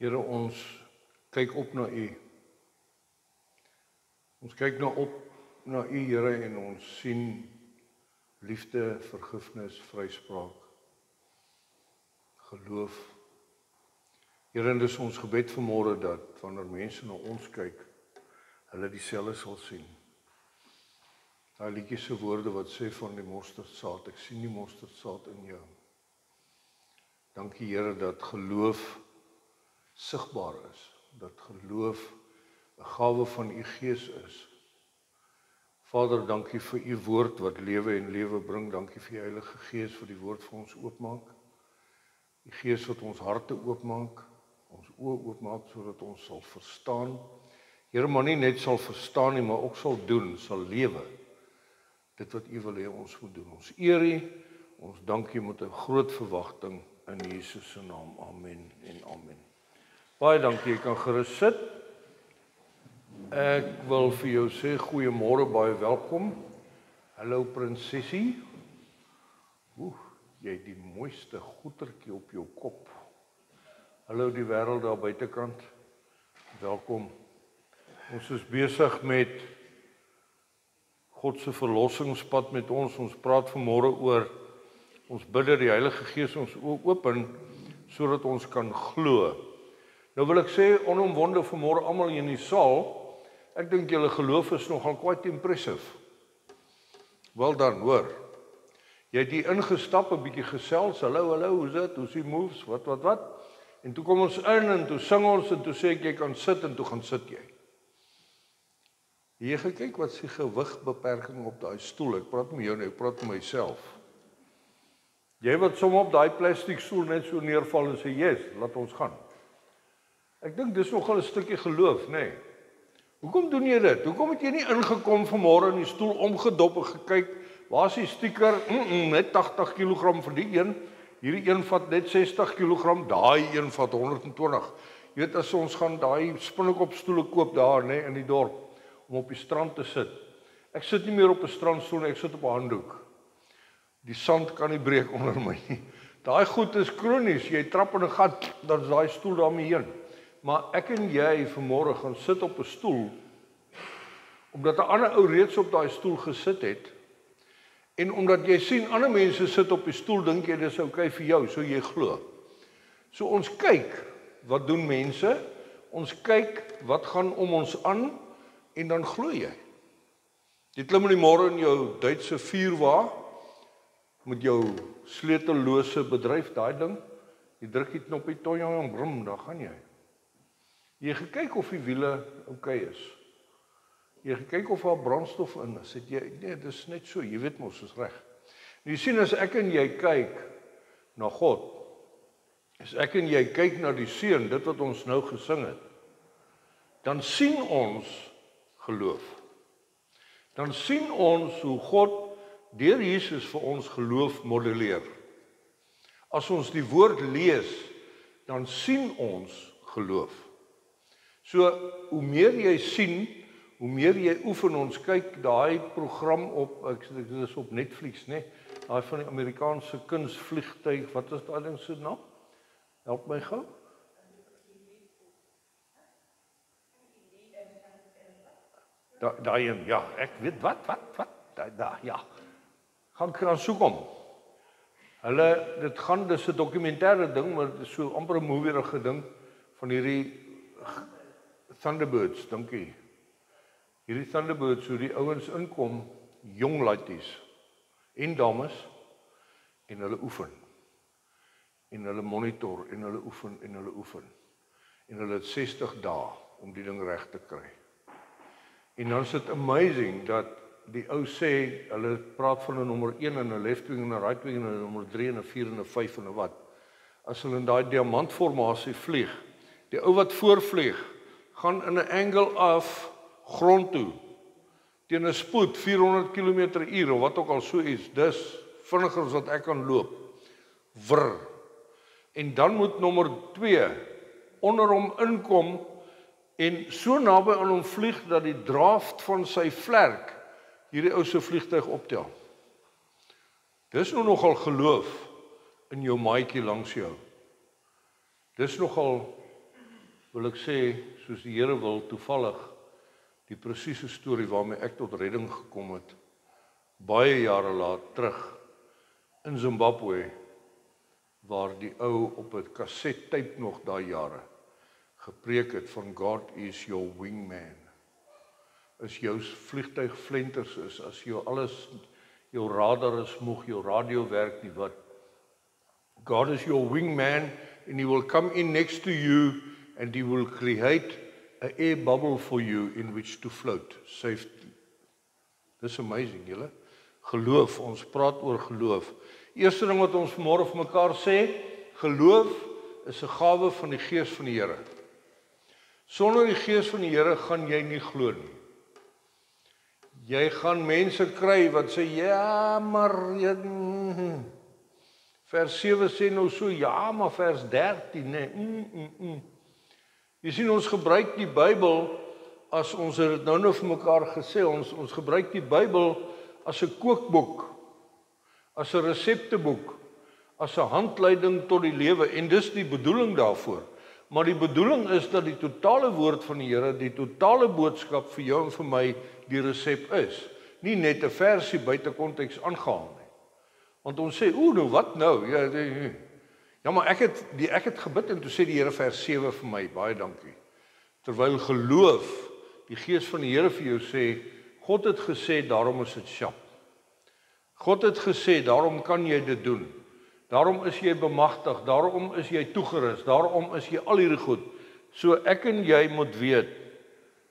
Here, ons kyk op na U. Ons kyk op na U, Here, en ons sien liefde, vergifnis, vryspraak, geloof. Here, en dis ons gebed vanmôre dat wanneer mense na ons kyk, hulle dieselfde sal sien. Daai liedjie se woorde wat sê van die mosterdsaad, ek sien die mosterdsaad in jou. Dankie, Here, dat geloof sigbaar is, dat geloof 'n gawe van U Gees is. Vader, dankie vir U woord wat lewe en lewe bring. Dankie vir U Heilige Gees vir die woord vir ons oopmaak. Die Gees wat ons harte oopmaak, ons oë oopmaak sodat ons sal verstaan. Here, maar nie net sal verstaan nie, maar ook sal doen, sal lewe. Dit wat U wil hê ons moet doen. Ons eer U, ons dank U met 'n groot verwagting in Jesus se naam. Amen en amen. Baie dankie, jy kan gerus sit. Ek wil vir jou sê goeiemôre, baie welkom. Hallo prinsessie. Jy het die mooiste goetertjie op jou kop. Hallo die wêreld daar buitekant. Welkom. Ons is besig met God se verlossingspad met ons. Ons praat vanmôre oor, ons bid dat die Heilige Gees ons open sodat ons kan glo. Nou wil ek sê onomwonde vanmôre almal hier in die saal. Ek dink julle geloof is nogal quite impressive. Wel dan, hoor. Jy het hier ingestap, 'n bietjie gesels. Hallo, hoe's dit? Hoe's die moves? Wat? En toe kom ons in en toe sing ons en toe sê ek jy kan sit en toe gaan sit jy. Jy gekyk wat se gewigbeperking op daai stoel. Ek praat met jou nou, ek praat met myself. Jy wat som op daai plastiek stoel net so neerval en sê, "Yes, laat ons gaan." Ek dink dis nogal 'n stukkie geloof, nê? Nee. Hoekom doen jy dit? Hoekom het jy nie ingekom vanmôre in die stoel omgedop en gekyk, waar is die stiker? Net 80 kg vir die een. Hierdie een vat net 60 kg, daai een vat 120. Jy weet, as ons gaan daai spinnekopstoele koop daar, nê, in die dorp om op die strand te sit. Ek sit nie meer op 'n strandstoel nie, ek sit op 'n handdoek. Die sand kan nie breek onder my nie. Daai goed is kronies. Jy trap in 'n gat, dan is daai stoel daarmee heen. Maar ek en jy vanmôre gaan sit op 'n stoel omdat 'n ander ou reeds op daai stoel gesit het. En omdat jy sien ander mense sit op die stoel, dink jy dis oukei vir jou, so jy glo. So ons kyk, wat doen mense? Ons kyk wat gaan om ons aan en dan glo jy. Jy klim in die môre in jou Duitse vuurwa met jou sleutellose bedryf, daai ding. Jy druk die knoppie tonjong en brum, dan gaan jy. Jy gekyk of die wiele oukei is. Jy gekyk of daar brandstof in is. Het jy, nee, dis net so, jy weet mos, is reg. Nou jy sien, as ek en jy kyk na God, as ek en jy kyk na die Seun, dit wat ons nou gesing het, dan sien ons geloof. Dan sien ons hoe God deur Jesus vir ons geloof modelleer. As ons die woord lees, dan sien ons geloof. So, hoe meer jy sien, hoe meer jy oefen. Ons kyk daai program op, ek sê dit is op Netflix, né? Daai van die Amerikaanse kunsvliegtuig, wat is daai ding se naam? Help my gou. Daai een, ja, ek weet wat, daar, ja. Gaan soek hom. Dis 'n dokumentêre ding, maar dit is so amper 'n movie-rige ding van hierdie Thunderbirds, dankie. Hierdie Thunderbirds, hoe die ouens inkom, jong laities en dames, en hulle oefen. En hulle monitor, en hulle oefen, en hulle oefen. En hulle het 60 dae om die ding reg te kry. En dan is dit amazing dat die ou sê, hulle praat van 'n nommer 1 en 'n left wing en 'n right wing en 'n nommer 3 en 'n 4 en 'n 5 en 'n wat. As hulle in daai diamantformasie vlieg, die ou wat voorvlieg, gaan in 'n angle af grond toe, teen 'n spoed 400 km/h of wat ook al so iets, dis vinniger as wat ek kan loop. Wrr. En dan moet nommer 2 onder hom inkom en so naby aan hom vlieg dat die draft van sy vlerk hierdie ou se vliegtuig optel. Dis nou nogal geloof in jou maatjie langs jou. Dis nogal wil ek sê, soos die Here wil, toevallig, die presiese storie waarmee ek tot redding gekom het, baie jare laat terug, in Zimbabwe, waar die ou op 'n kasettype nog daai jare, gepreek het van God is your wingman. As jou vliegtuig flenters is, as jou alles, jou radar is moeg, jou radio werk nie wat. God is your wingman and he will come in next to you and he will create an air bubble for you in which to float safely. Dis amazing, julle. Geloof, ons praat oor geloof. Eerste ding wat ons vanmôre vir mekaar sê, geloof is 'n gawe van die Gees van die Here. Sonder die Gees van die Here gaan jy nie glo nie. Jy gaan mense kry wat sê, ja, maar vers 7 sê nou so, ja, maar vers 13, nee. Jy sien, ons gebruik die Bybel, as ons het nou vir mekaar gesê, ons gebruik die Bybel as 'n kookboek, as 'n resepteboek, as 'n handleiding tot die lewe, en dis die bedoeling daarvoor. Maar die bedoeling is dat die totale woord van die Here, die totale boodskap vir jou en vir my die resep is. Nie net 'n versie buite konteks aangehaal nie. Want ons sê, nou wat nou? Ja, maar ek het gebid en toe sê die Here vers 7 vir my, baie dankie. Terwyl geloof, die Gees van die Here vir jou sê, God het gesê, daarom is dit sjap. God het gesê, daarom kan jy dit doen. Daarom is jy bemagtig, daarom is jy toegerus, daarom is jy al hierdie goed. So ek en jy moet weet,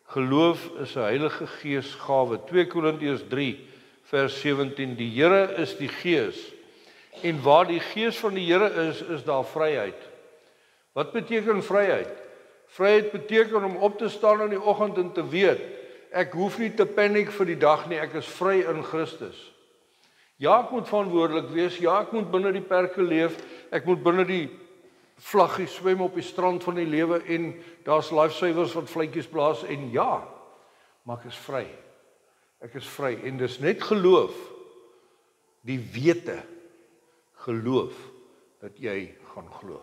geloof is 'n Heilige Gees gawe. 2 Korintiërs 3 vers 17, die Here is die Gees, en waar die Gees van die Here is daar vryheid. Wat beteken vryheid? Vryheid beteken om op te staan in die oggend en te weet, ek hoef nie te paniek vir die dag nie, ek is vry in Christus. Ja, ek moet verantwoordelik wees, ja, ek moet binne die perke leef, ek moet binne die vlaggie swem op die strand van die lewe en daar's lifesavers wat vletjies blaas en ja, maar ek is vry. Ek is vry en dis net geloof, die wete, geloof dat jy gaan glo.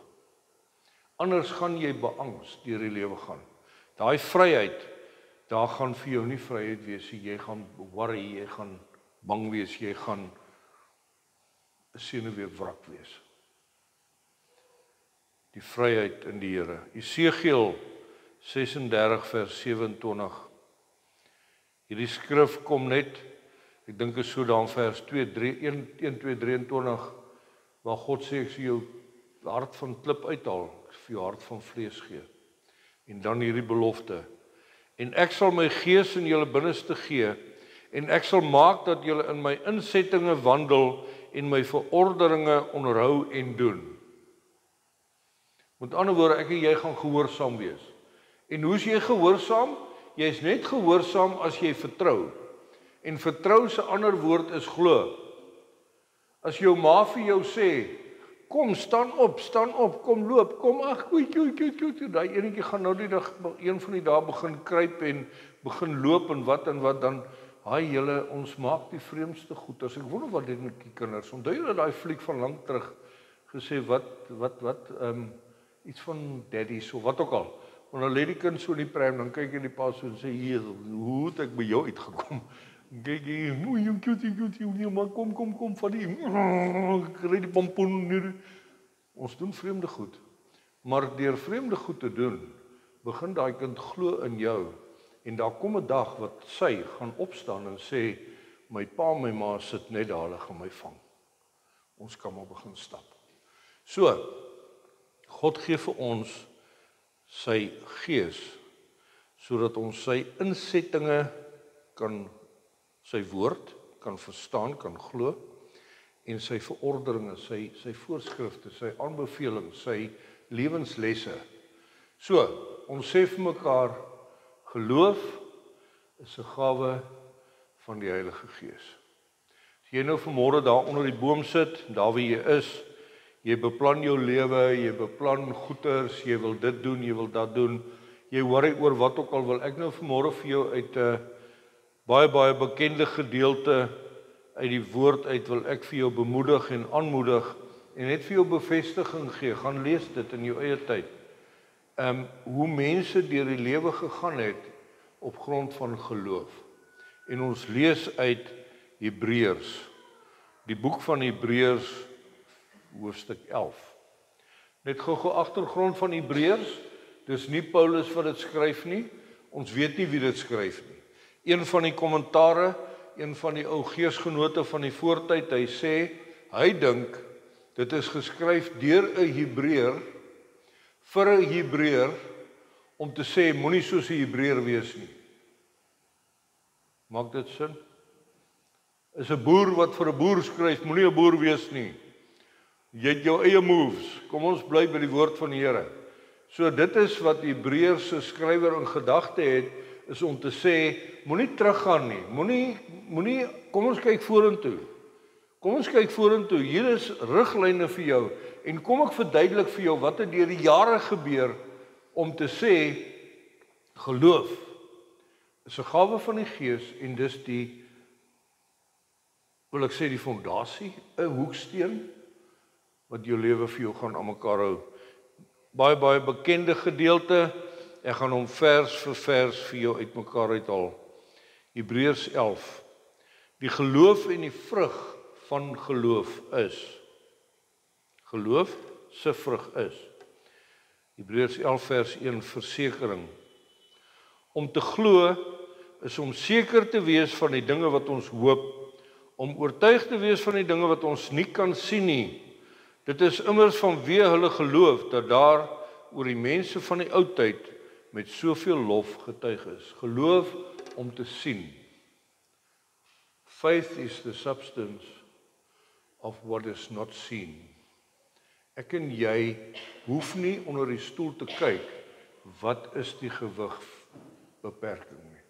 Anders gaan jy beangs deur die lewe gaan. Daai vryheid, daar gaan vir jou nie vryheid wees nie. Jy gaan worry, jy gaan bang wees, jy gaan 'n senuweewrak wees. Die vryheid in die Here. Esegiel 36 vers 27. Hierdie skrif kom net, ek dink is so daar in vers 1:2:23, waar God sê ek sal jou hart van klip uithaal, ek sal vir jou hart van vlees gee. En dan hierdie belofte. En ek sal my gees in julle binneste gee, en ek sal maak dat julle in my insettinge wandel en my verorderinge onderhou en doen. Met ander woorde, ek en jy gaan gehoorsaam wees. En hoe is jy gehoorsaam? Jy is net gehoorsaam as jy vertrou. En vertrou se ander woord is glo. As jou ma vir jou sê, kom, staan op, kom loop, kom, ag, daai enetjie gaan nou die dag, een van die dae begin kruip en begin loop en wat, dan, julle, ons maak die vreemdste goeders. Ek wonder wat dit met die kinders, onthou julle daai fliek van lank terug, gesê, iets van daddies, of wat ook al, want dan lê die kind so in die pram, dan kyk hy die pa so en sê, hoe het ek by jou uitgekom? Kyk jy, maar kom, van die, kry die pompoen, ons doen vreemde goed, maar deur vreemde goed te doen, begin daai kind glo in jou, en daar kom 'n dag wat sy gaan opstaan en sê, my pa en my ma sit net daar, hulle gaan my vang. Ons kan maar begin stap. So, God gee vir ons sy gees, sodat ons sy insettinge kan, sy woord kan verstaan, kan glo, en sy verorderinge, sy voorskrifte, sy aanbevelings, sy lewenslesse. So, ons sê vir mekaar, geloof is 'n gawe van die Heilige Gees. As jy nou vanmôre daar onder die boom sit, daar waar jy is, jy beplan jou lewe, jy beplan goeders, jy wil dit doen, jy wil dat doen, jy worry oor wat ook al, wil ek nou vanmôre vir jou uit 'n baie bekende gedeelte uit die woord uit, wil ek vir jou bemoedig en aanmoedig, en net vir jou bevestiging gee, gaan lees dit in jou eie tyd. hoe mense deur die lewe gegaan het op grond van geloof. En ons lees uit Hebreërs, die boek van Hebreërs, hoofstuk 11. Net gou agtergrond van Hebreërs, dis nie Paulus wat dit skryf nie, ons weet nie wie dit skryf nie. Een van die kommentare, een van die ou geesgenote van die voortyd, hy sê, hy dink, dit is geskryf deur 'n Hebreër, vir 'n Hebreër, om te sê, moenie soos 'n Hebreër wees nie. Maak dit sin? Is 'n boer wat vir 'n boer skryf, moenie 'n boer wees nie. Jy het jou eie moves, kom ons bly by die woord van die Here. So dit is wat Hebreërs se skrywer in gedagte het, is om te sê, moenie teruggaan nie, moenie, kom ons kyk vorentoe. Kom ons kyk vorentoe, hier is riglyne vir jou, en kom ek verduidelik vir jou wat het deur die jare gebeur, om te sê, geloof is 'n gawe van die Gees, en dis die, wil ek sê die fondasie, 'n hoeksteen, wat jou lewe vir jou gaan aan mekaar hou. Baie bekende gedeelte, ek gaan hom vers vir vers vir jou uitmekaar uithaal. Hebreërs 11. Die geloof en die vrug van geloof is. Geloof se vrug is. Hebreërs 11 vers 1, versekering. Om te glo is om seker te wees van die dinge wat ons hoop, om oortuig te wees van die dinge wat ons nie kan sien nie. Dit is immers vanweë hulle geloof dat daar oor die mense van die ou tyd met soveel lof getuig is. Geloof om te sien. Faith is the substance of what is not seen. Ek en jy hoef nie onder die stoel te kyk, wat is die gewigbeperking nie.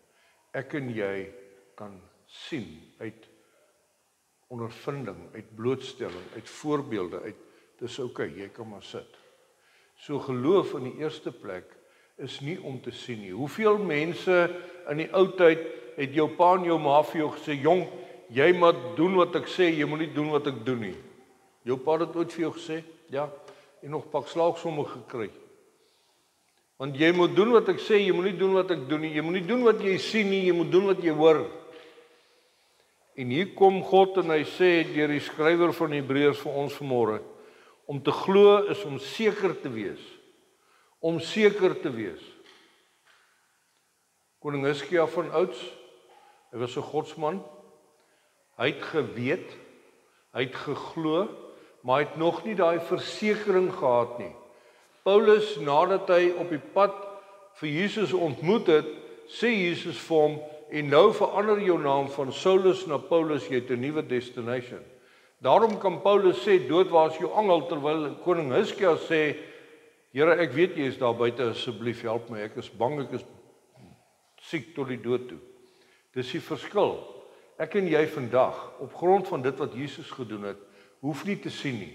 Ek en jy kan sien uit ondervinding, uit blootstelling, uit voorbeelde, dis oké, jy kan maar sit. So geloof in die eerste plek is nie om te sien nie. Hoeveel mense in die ou tyd het jou pa en jou ma vir jou gesê, jong, jy moet doen wat ek sê, jy moet nie doen wat ek doen nie. Jou pa het ooit vir jou gesê? Ja, en nog pak slaagsomme gekry. Want jy moet doen wat ek sê, jy moet nie doen wat ek doen nie. Jy moet nie doen wat jy sien nie, jy moet doen wat jy hoor. En hier kom God en hy sê deur die skrywer van Hebreërs vir ons vanmôre, om te glo is om seker te wees. Om seker te wees. Koning Hizkia van ouds, hy was 'n godsman. Hy het geweet, hy het geglo, maar hy het nog nie daai versekering gehad nie. Paulus, nadat hy op die pad vir Jesus ontmoet het, sê Jesus vir hom, en nou verander jou naam van Saulus na Paulus, jy het 'n nuwe destination. Daarom kan Paulus sê, dood waar is jou angel, terwyl koning Hizkia sê, Here, ek weet jy is daar buite, asseblief help my, ek is bang, ek is siek tot die dood toe. Dis die verskil. Ek en jy vandag, op grond van dit wat Jesus gedoen het, hoef nie te sien nie.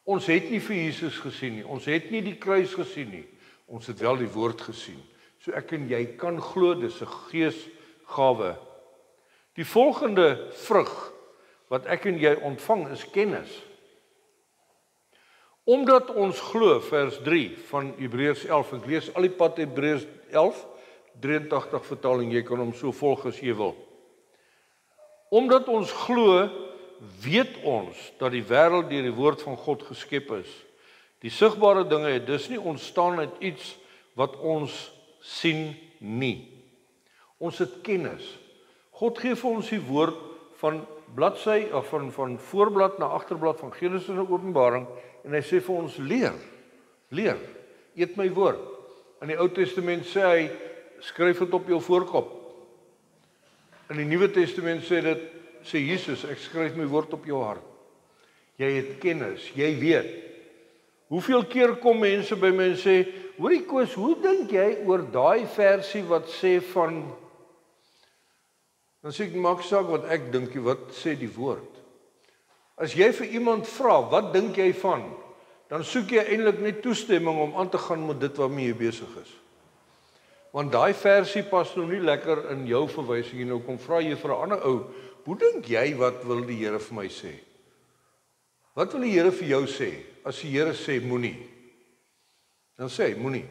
Ons het nie vir Jesus gesien nie, ons het nie die kruis gesien nie, ons het wel die woord gesien. So ek en jy kan glo, dis 'n geesgawe. Die volgende vrug wat ek en jy ontvang is kennis. Omdat ons glo, vers 3 van Hebreërs 11, ek lees al die pad Hebreërs 11, 83 vertaling, jy kan hom so volg as jy wil. Omdat ons glo, weet ons dat die wêreld deur die woord van God geskep is. Die sigbare dinge het dus nie ontstaan uit iets wat ons sien nie. Ons het kennis. God gee vir ons die woord van bladsy of van voorblad na agterblad van Genesis en Openbaring en hy sê vir ons leer, eet my woord. In die Ou Testament sê hy skryf dit op jou voorkop. In die Nuwe Testament sê Jesus, ek skryf my woord op jou hart. Jy het kennis, jy weet. Hoeveel keer kom mense by my en sê, hoorie Koos, hoe dink jy oor daai versie wat sê van, dan sê ek, maak saak wat ek dink, wat sê die woord. As jy vir iemand vra, wat dink jy van, dan soek jy eintlik net toestemming om aan te gaan met dit waarmee jy besig is. Want daai versie pas nou nie lekker in jou verwysing en nou kom vra jy vir 'n ander ou, hoe dink jy wat wil die Here vir my sê? Wat wil die Here vir jou sê? As die Here sê moenie, dan sê hy moenie.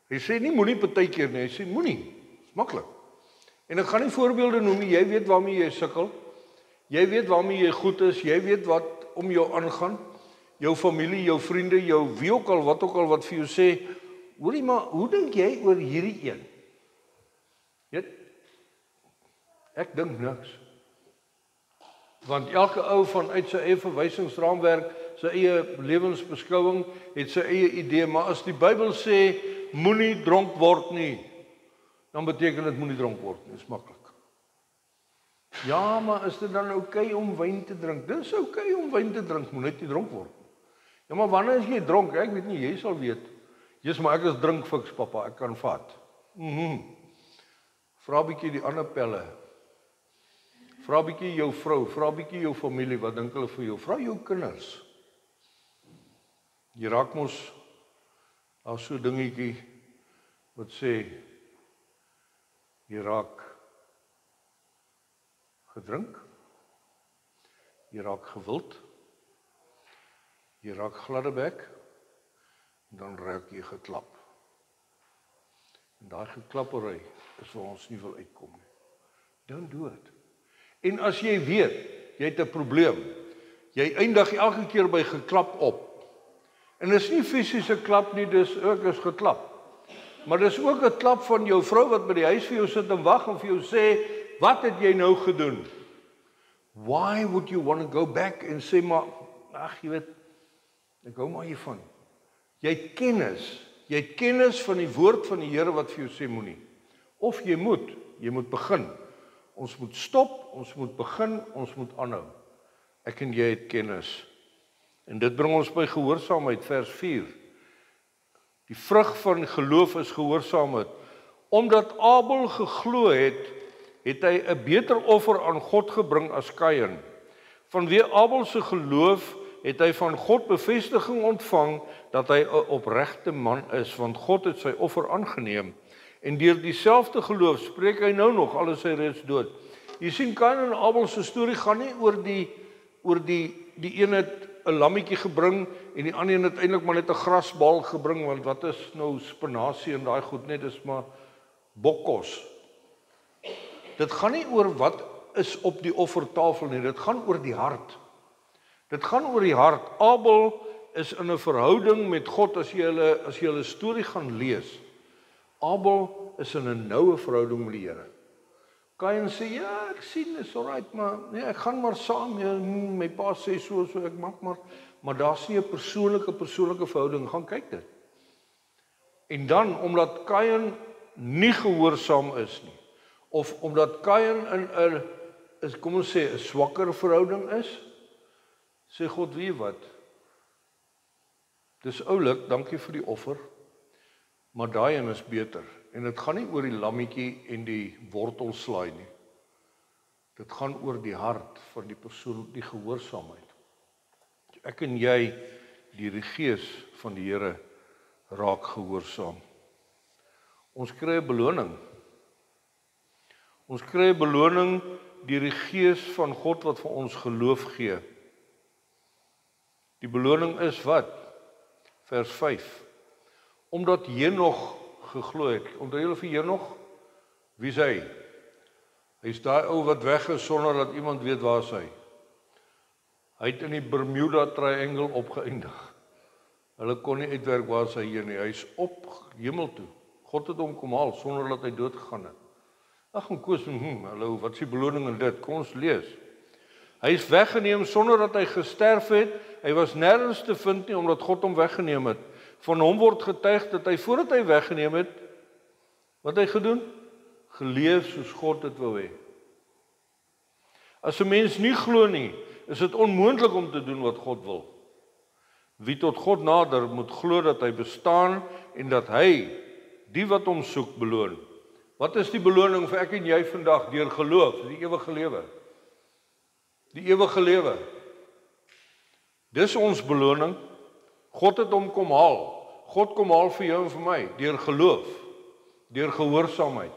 Hy sê nie moenie partykeer nie, hy sê moenie. Dis maklik. En ek gaan nie voorbeelde noem nie, jy weet waarmee jy sukkel. Jy weet waarmee jy goed is, jy weet wat om jou aangaan. Jou familie, jou vriende, jou wie ook al wat vir jou sê, hoorie maar, hoe dink jy oor hierdie een? Ek dink niks. Want elke ou vanuit sy eie verwysingsraamwerk, sy eie lewensbeskouing, het sy eie idee, maar as die Bybel sê, moenie dronk word nie, dan beteken dit moenie dronk word nie, dis maklik. Ja, maar is dit dan oukei om wyn te drink? Dis oukei om wyn te drink, moet net nie dronk word. Ja, maar wanneer is jy dronk? Ek weet nie, jy sal weet. Jesus, maar ek is drinkfiks, papa, ek kan vat. Vra 'n bietjie die ander pelle. Vra 'n bietjie jou vrou, vra 'n bietjie jou familie, wat dink hulle vir jou? Vra jou kinders. Jy raak mos, daar's so 'n dingetjie wat sê, jy raak gedrink, jy raak gewild, jy raak gladdebek, en dan raak jy geklap. En daai geklappery is waar ons nie wil uitkom nie. Don't do it. En as jy weet, jy het 'n probleem, jy eindig elke keer by geklap op. En dis nie fisiese klap nie, dis ook is geklap. Maar dis ook 'n klap van jou vrou wat by die huis vir jou sit en wag en vir jou sê, wat het jy nou gedoen? Why would you want to go back en sê maar, ag jy weet, ek hou maar hiervan. Jy het kennis van die woord van die Here wat vir jou sê moenie. Of jy moet begin. Ons moet stop, ons moet begin, ons moet aanhou. Ek en jy het kennis. En dit bring ons by gehoorsaamheid, vers 4. Die vrug van geloof is gehoorsaamheid. Omdat Abel geglo het, het hy 'n beter offer aan God gebring as Kain. Vanweë Abel se geloof het hy van God bevestiging ontvang dat hy 'n opregte man is, want God het sy offer aangeneem. En deur dieselfde geloof spreek hy nou nog, al is hy reeds dood. Jy sien, Kain en Abel se storie gaan nie oor die een het 'n lammetjie gebring en die ander een het eintlik maar net 'n grasbal gebring, want wat is nou spinasie en daai goed net, dis maar bokkos. Dit gaan nie oor wat is op die offertafel nie, dit gaan oor die hart. Dit gaan oor die hart. Abel is in 'n verhouding met God, as jy hulle storie gaan lees. Abel is in 'n noue verhouding met die Here. Kain sê, ja, ek sien, is alright, maar nee, ek gaan maar saam, my pa sê so ek maak maar daar's nie 'n persoonlike verhouding, gaan kyk dit. En dan, omdat Kain nie gehoorsaam is nie, of omdat Kain in 'n, kom ons sê, 'n swakker verhouding is, sê God, weet wat, dis oulik, dankie vir die offer, maar daai een is beter. En dit gaan nie oor die lammetjie en die wortelslaai nie. Dit gaan oor die hart van die persoon, die gehoorsaamheid. Ek en jy, deur die gees van die Here, raak gehoorsaam. Ons kry 'n beloning. Ons kry 'n beloning deur die gees van God wat vir ons geloof gee. Die beloning is wat? Vers 5. Omdat Henog geglo het. Onthou julle vir Henog? Wie is hy? Hy is daai ou wat weg is sonder dat iemand weet waar hy is. Hy het in die Bermuda Triangle opgeëindig. Hulle kon nie uitwerk waar hy hier nie. Hy is op hemel toe. God het hom kom haal sonder dat hy dood gegaan het. Ag, en Koos, hallo, wat is die beloning in dit? Kom ons lees. Hy is weggeneem sonder dat hy gesterf het. Hy was nêrens te vind nie omdat God hom weggeneem het. Van hom word getuig dat hy voordat hy weggeneem het, wat hy gedoen? Geleef soos God dit wou hê. As 'n mens nie glo nie, is dit onmoontlik om te doen wat God wil. Wie tot God nader, moet glo dat hy bestaan en dat hy die wat hom soek beloon. Wat is die beloning vir ek en jy vandag deur geloof? Die ewige lewe. Die ewige lewe. Dis ons beloning. God het hom kom haal. God kom haal vir jou en vir my deur geloof, deur gehoorsaamheid.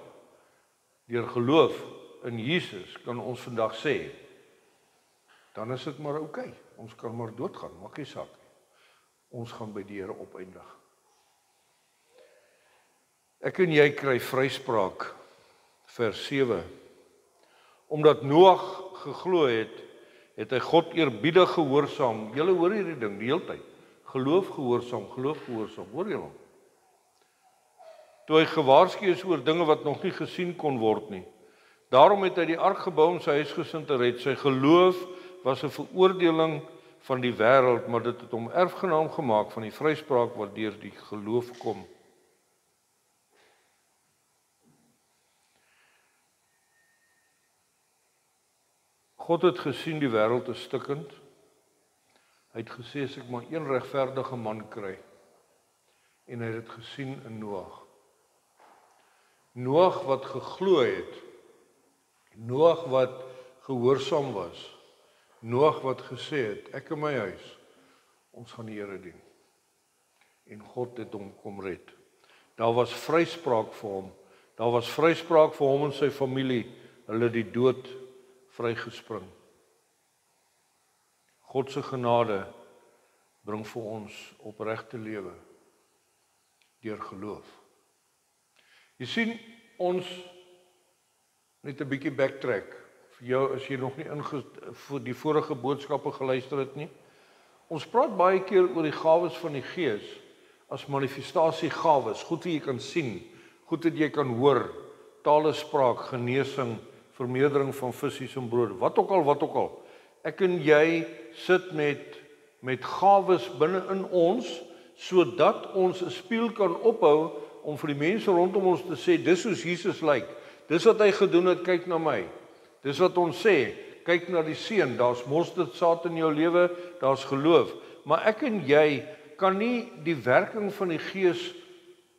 Deur geloof in Jesus kan ons vandag sê, dan is dit maar oukei. Ons kan maar doodgaan, maak nie saak nie. Ons gaan by die Here opeindig. Ek en jy kry vryspraak, vers 7. Omdat Noag geglo het, het hy God eerbiedig gehoorsaam. Julle hoor hierdie ding die hele tyd. Geloof gehoorsaam, hoor julle? Toe hy gewaarsku is oor dinge wat nog nie gesien kon word nie. Daarom het hy die ark gebou om sy huisgesin te red. Sy geloof was 'n veroordeling van die wêreld, maar dit het hom erfgenaam gemaak van die vryspraak wat deur die geloof kom. God het gesien die wêreld is stikkend. Hy het gesê as ek maar een regverdige man kry. En hy het dit gesien in Noag. Noag wat geglo het. Noag wat gehoorsaam was. Noag wat gesê het, ek en my huis, ons gaan die Here dien. En God het hom kom red. Daar was vryspraak vir hom. Daar was vryspraak vir hom en sy familie. Hulle die dood vrygespring. God se genade bring vir ons opregte lewe deur geloof. Jy sien, ons net 'n bietjie backtrack vir jou as jy nog nie vir die vorige boodskappe geluister het nie. Ons praat baie keer oor die gawes van die Gees as manifestasiegawes, goed wat jy kan sien, goed wat jy kan hoor, tale spraak, genesing, vermeerdering van visse en brood, wat ook al. Ek en jy sit met gawes binne in ons, sodat ons 'n spieël kan ophou om vir die mense rondom ons te sê, dis hoe Jesus lyk. Dis wat hy gedoen het, kyk na my. Dis wat ons sê, kyk na die seun, daar's mosterdsaad in jou lewe, daar's geloof. Maar ek en jy kan nie die werking van die Gees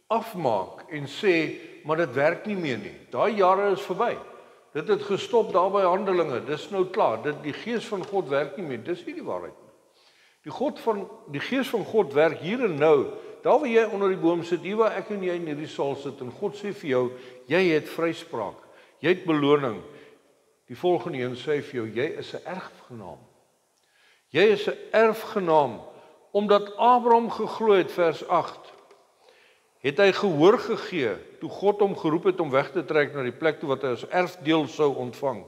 afmaak en sê, maar dit werk nie meer nie. Daai jare is verby. Dit het gestop daar by Handelinge, dis nou klaar. Die Gees van God werk nie meer, dis nie die waarheid nie. Die Gees van God werk hier en nou. Daar waar jy onder die boom sit, hier waar ek en jy in hierdie saal sit, en God sê vir jou, jy het vryspraak, jy het beloning. Die volgende een sê vir jou, jy is 'n erfgenaam. Jy is 'n erfgenaam, omdat Abraham geglo het, vers 8, het hy gehoor gegee, toe God hom geroep het om weg te trek na die plek toe wat hy as erfdeel sou ontvang.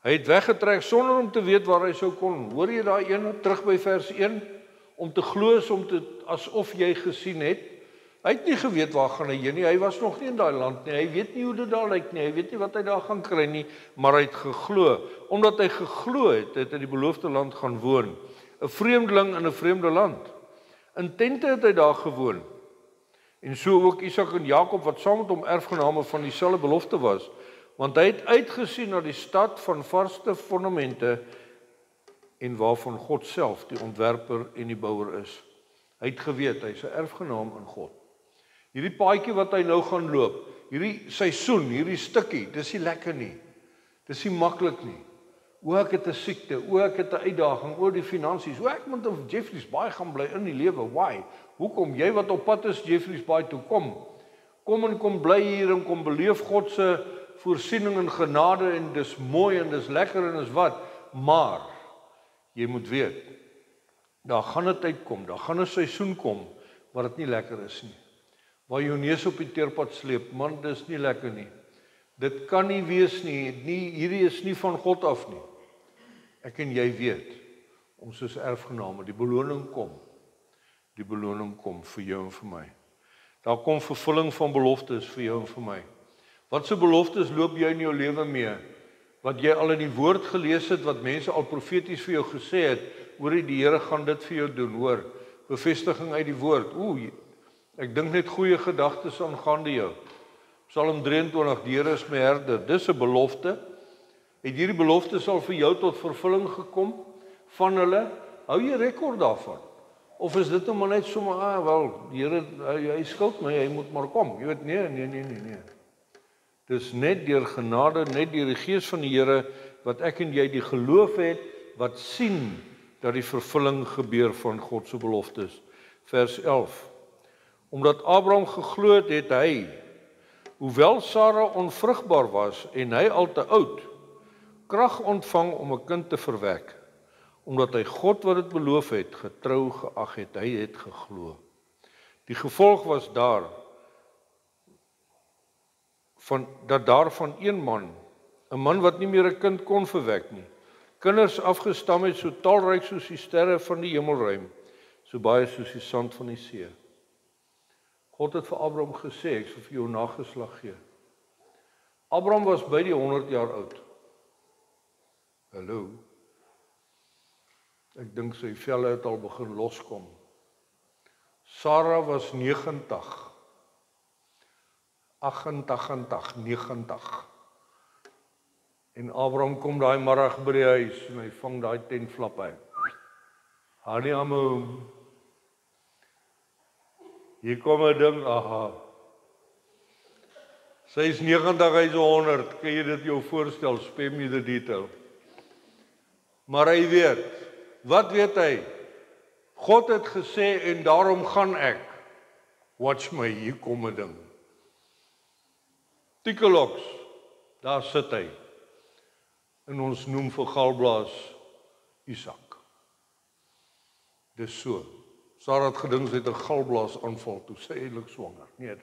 Hy het weggetrek sonder om te weet waar hy sou kon. Hoor jy daai een, terug by vers 1? Om te glo is om te, asof jy gesien het. Hy het nie geweet waar gaan hy heen nie, hy was nog nie in daai land nie, hy weet nie hoe dit daar lyk nie, hy weet nie wat hy daar gaan kry nie, maar hy het geglo. Omdat hy geglo het, het hy die beloofde land gaan woon. 'n vreemdeling in 'n vreemde land. In tente het hy daar gewoon. En so ook Isak en Jakob wat saam met hom erfgename van dieselfde belofte was, want hy het uitgesien na die stad van vaste fondamente en waarvan God self die ontwerper en die bouer is. Hy het geweet, hy is 'n erfgenaam in God. Hierdie paadjie wat hy nou gaan loop, hierdie seisoen, hierdie stukkie, dis nie lekker nie. Dis nie maklik nie. O, ek het 'n siekte, o, ek het 'n uitdaging, oor die finansies, o, ek moet op Jeffreys Bay gaan bly in die lewe. Why? Hoekom? Jy wat op pad is Jeffreys Bay toe kom bly hier en kom beleef God se voorsiening en genade en dis mooi en dis lekker en dis wat, maar jy moet weet, daar gaan 'n tyd kom, daar gaan 'n seisoen kom waar dit nie lekker is nie. Waar jou neus op die teerpad sleep, man, dis nie lekker nie. Dit kan nie wees nie, hierdie is nie van God af nie. Ek en jy weet, ons is erfgename, die beloning kom. Die beloning kom vir jou en vir my. Daar kom vervulling van beloftes vir jou en vir my. Wat so beloftes loop jy in jou lewe mee? Wat jy al in die woord gelees het, wat mense al profeties vir jou gesê het, hoor die Here gaan dit vir jou doen, hoor. Bevestiging uit die woord. Ek dink net goeie gedagtes aangaande jou. Psalm 23, die Here is my herder. Dis 'n belofte. Het hierdie belofte al vir jou tot vervulling gekom van hulle? Hou jy rekord daarvan? Of is dit maar net sommer, wel, die Here, hy skuld my, hy moet maar kom. Jy weet, nee. Dis net deur genade, net deur die Gees van die Here, wat ek en jy die geloof het, wat sien dat die vervulling gebeur van God se beloftes. Vers 11. Omdat Abraham geglo het, het hy, hoewel Sara onvrugbaar was en hy al te oud, krag ontvang om 'n kind te verwek, omdat hy God wat dit beloof het, getrou geag het, hy het geglo. Die gevolg was daar, dat daar van een man, 'n man wat nie meer 'n kind kon verwek nie, kinders afgestam het so talryk soos die sterre van die hemelruim, so baie soos die sand van die see. God het vir Abraham gesê, ek sal vir jou nageslag gee. Abraham was by die 100 jaar oud. Hallo. Ek dink sy velle het al begin loskom. Sarah was 90. 88, 90. En Abraham kom daai middag by die huis en hy vang daai tentvlap uit. Honey, I'm home. Hier kom 'n ding, aha. Sy is 90, hy is 100. Kan jy dit jou voorstel? Spare me the detail. Maar hy weet, wat weet hy? God het gesê en daarom gaan ek. Watch my, hier kom 'n ding. Tikkeloks, daar sit hy. En ons noem vir galblaas Isak. Dis so. Sarah het gedink sy het 'n galblaas aanval toe sy eintlik swanger. Nee,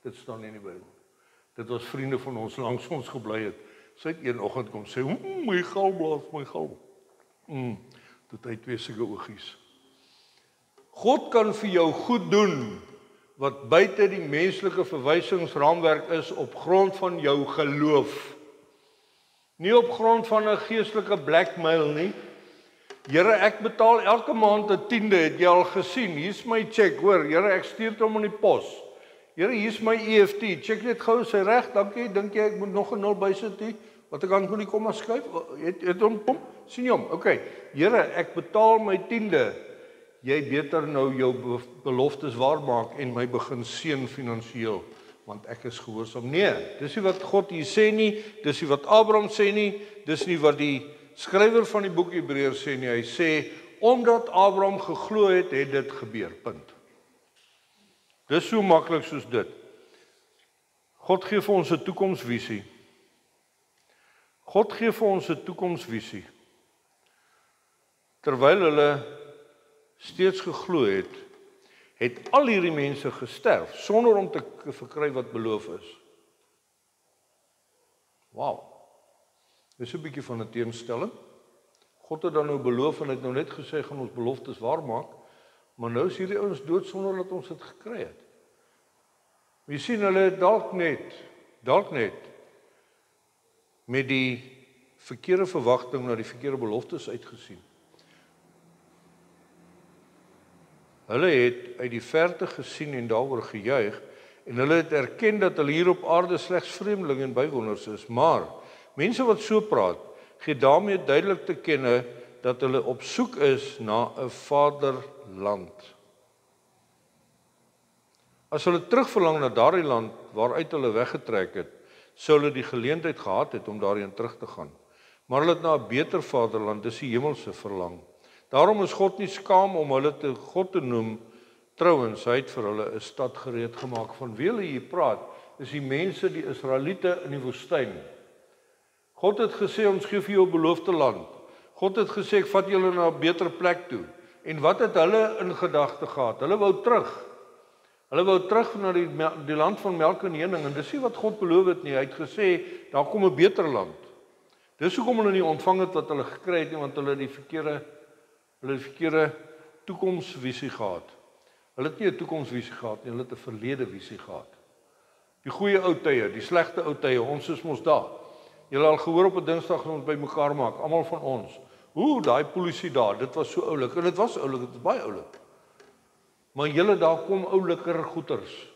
dit staan nie in die Bybel. Dit was vriende van ons langs ons gebly het. Sy het een oggend kom sê, my galblaas, my gal. Toe het hy 2 sulke oogies. God kan vir jou goed doen wat buite die menslike verwysingsraamwerk is op grond van jou geloof. Nie op grond van 'n geestelike blackmail nie. Here, ek betaal elke maand 'n 10de, het jy al gesien? Hier's my cheque, hoor. Here, ek stuur dit hom in die pos. Here, hier's my EFT. Check net gou, sy reg, dankie. Dink jy ek moet nog 'n 0 bysit hier? Wat ek aan moet die komma skuif? Het hom kom? Sien jy hom? Okay. Here, ek betaal my 10de. Jy beter nou jou beloftes waarmaak en my begin seën finansiëel, want ek is gehoorsaam. Nee, dis nie wat God hier sê nie, dis nie wat Abraham sê nie, dis nie wat die skrywer van die boek Hebreërs sê nie. Hy sê, omdat Abraham geglo het, het dit gebeur, punt. Dis so maklik soos dit. God gee vir ons 'n toekomsvisie. God gee vir ons 'n toekomsvisie. Terwyl hulle steeds geglo het, het al hierdie mense gesterf, sonder om te verkry wat beloof is. Wow. Dis 'n bietjie van 'n teenstelling. God het dan nou beloof en het nou net gesê, gaan ons beloftes waarmaak, maar nou is hierdie ouens dood sonder dat ons dit gekry het. Jy sien, hulle het dalk net, met die verkeerde verwagting na die verkeerde beloftes uitgesien. Hulle het uit die verte gesien en daaroor gejuig, en hulle het erken dat hulle hier op aarde slegs vreemdeling en bywoners is, maar mense wat so praat, gee daarmee duidelik te kenne dat hulle op soek is na 'n vaderland. As hulle terugverlang na daardie land waaruit hulle weggetrek het, sou hulle die geleentheid gehad het om daarheen terug te gaan. Maar hulle het na 'n beter vaderland, dis die hemelse verlang. Daarom is God nie skaam om hulle te God te noem. Trouwens, hy het vir hulle 'n stad gereed gemaak. Van wie hulle hier praat, is die mense, die Israeliete in die woestyn. God het gesê, ons gee vir jou 'n beloofde land. God het gesê, ek vat julle na 'n beter plek toe. En wat het hulle in gedagte gehad? Hulle wou terug. Hulle wou terug na die land van melk en honing. En dis nie wat God beloof het nie. Hy het gesê, daar kom 'n beter land. Dis hoekom hulle nie ontvang het wat hulle gekry het nie, want hulle het die verkeerde toekomsvisie gehad. Hulle het nie 'n toekomsvisie gehad nie, hulle het 'n verlede visie gehad. Die goeie ou tye, die slegte ou tye, ons is mos daar. Julle al gehoor op 'n Dinsdag ons by mekaar maak, almal van ons. Daai polisie daar, dit was so oulik. En dit was oulik, dit is baie oulik. Maar julle daar kom ouliker goeters.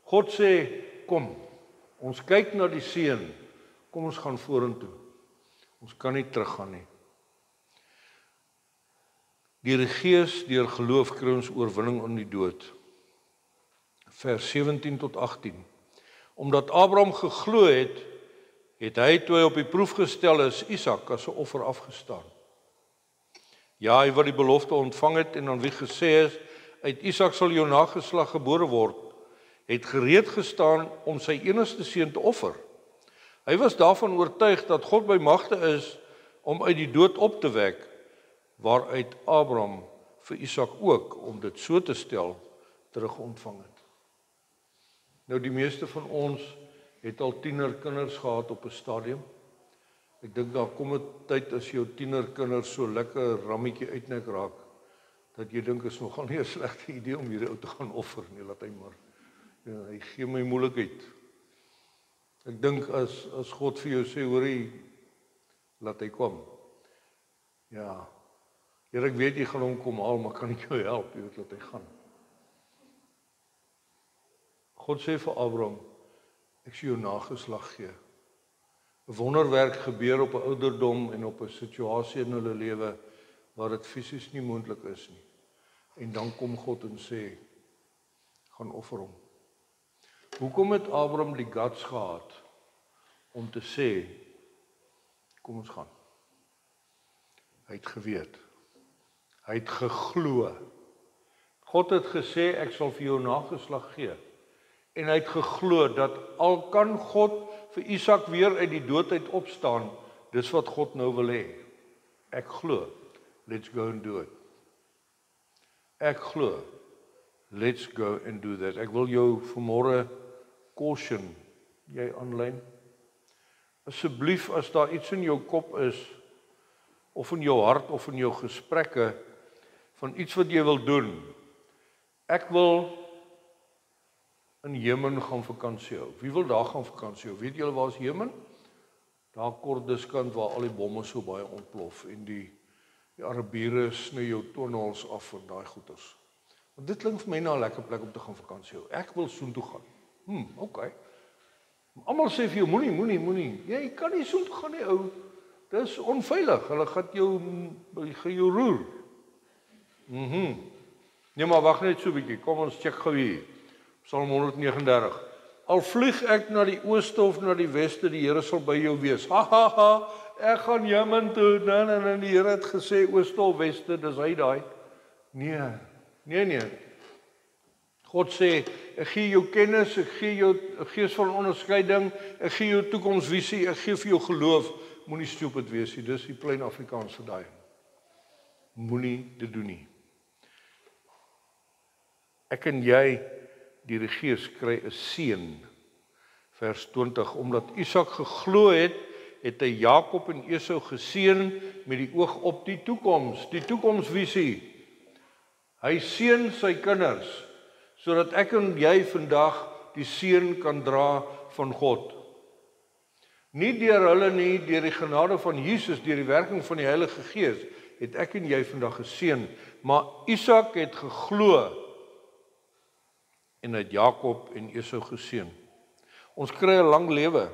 God sê, kom, ons kyk na die seën. Kom ons gaan vorentoe. Ons kan nie teruggaan nie. Deur die Gees, deur geloof kry ons oorwinning aan die dood. Vers 17 tot 18. Omdat Abraham geglo het, het hy toe hy op die proef gestel is, Isak as 'n offer afgestaan. Ja, hy wat die belofte ontvang het en aan wie gesê is, uit Isak sal jou nageslag gebore word, het gereed gestaan om sy enigste seun te offer. Hy was daarvan oortuig dat God by magte is om uit die dood op te wek, waaruit Abraham vir Isak ook, om dit so te stel, terug ontvang het. Nou die meeste van ons het al tienerkinders gehad op 'n stadium. Ek dink daar kom 'n tyd as jou tienerkinders so lekker rammetjie uitnek raak, dat jy dink is nogal nie 'n slegte idee om hierdie ou te gaan offer nie, laat hy maar. Ja, hy gee my moeilikheid. Ek dink as God vir jou sê, hoorie, laat hy kom. Ja, Here, ek weet jy gaan hom kom haal, maar kan ek jou help? Jy weet, laat hy gaan. God sê vir Abraham, ek sal jou nageslag gee. 'n Wonderwerk gebeur op 'n ouderdom en op 'n situasie in hulle lewe waar dit fisies nie moontlik is nie. En dan kom God en sê, gaan offer hom. Hoekom het Abraham die guts gehad om te sê, kom ons gaan? Hy het geweet. Hy het geglo. God het gesê, ek sal vir jou nageslag gee. En hy het geglo dat al kan God vir Isak weer uit die dood uit opstaan, dis wat God nou wil hê. Ek glo, let's go and do it. Ek glo, let's go and do that. Ek wil jou vanmôre caution, jy aanlyn. Asseblief, as daar iets in jou kop is, of in jou hart, of in jou gesprekke, van iets wat jy wil doen. Ek wil in Jemen gaan vakansie hou. Wie wil daar gaan vakansie hou? Weet julle waar is Jemen? Daar Kordiskant waar al die bomme so baie ontplof en die Arabiere sny jou tonnels af en daai goeters. Want dit klink vir my nou 'n lekker plek om te gaan vakansie hou. Ek wil soontoe gaan. Okay. Almal sê vir jou moenie. Jy kan nie soontoe gaan nie, ou. Dis onveilig. Hulle gaan jou roer. Nee, maar wag net so 'n bietjie. Kom ons check gou hier. Psalm 139. Al vlieg ek na die ooste of na die weste, die Here sal by jou wees. Ha, ek gaan Jemen toe. Nee, die Here het gesê ooste of weste, dis hy daai. Nee. God sê, ek gee jou kennis, ek gee jou 'n gees van onderskeiding, ek gee jou toekomsvisie, ek gee vir jou geloof. Moenie stupid wees nie, dis die plain Afrikaans vir daai. Moenie dit doen nie. Ek en jy, die Gees kry 'n seën. Vers 20, omdat Isak geglo het, het hy Jakob en Esau geseën met die oog op die toekoms, die toekomsvisie. Hy seën sy kinders, sodat ek en jy vandag die seën kan dra van God. Nie deur hulle nie, deur die genade van Jesus, deur die werking van die Heilige Gees, het ek en jy vandag geseën, maar Isak het geglo en het Jakob en Esau geseën. Ons kry 'n lang lewe.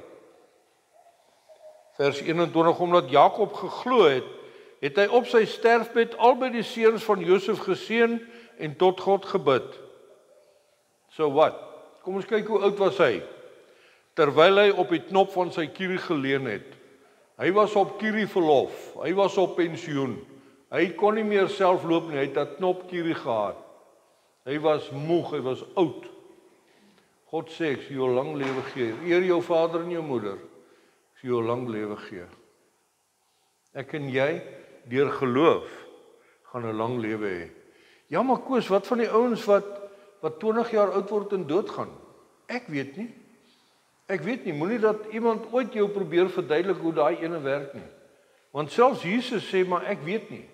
Vers 21, omdat Jakob geglo het, het hy op sy sterfbed albei die seuns van Josef geseën en tot God gebid. So wat? Kom ons kyk hoe oud was hy. Terwyl hy op die knop van sy kierie geleun het. Hy was op kierieverlof, hy was op pensioen. Hy kon nie meer self loop nie, hy het 'n knop kierie gehad. Hy was moeg, hy was oud. God sê, ek sal jou lang lewe gee. Eer jou vader en jou moeder. Ek sal jou lang lewe gee. Ek en jy, deur geloof, gaan 'n lang lewe hê. Ja, maar Koos, wat van die ouens wat 20 jaar oud word en doodgaan? Ek weet nie, moenie dat iemand ooit jou probeer verduidelik hoe daai ene werk nie. Want selfs Jesus sê, maar ek weet nie.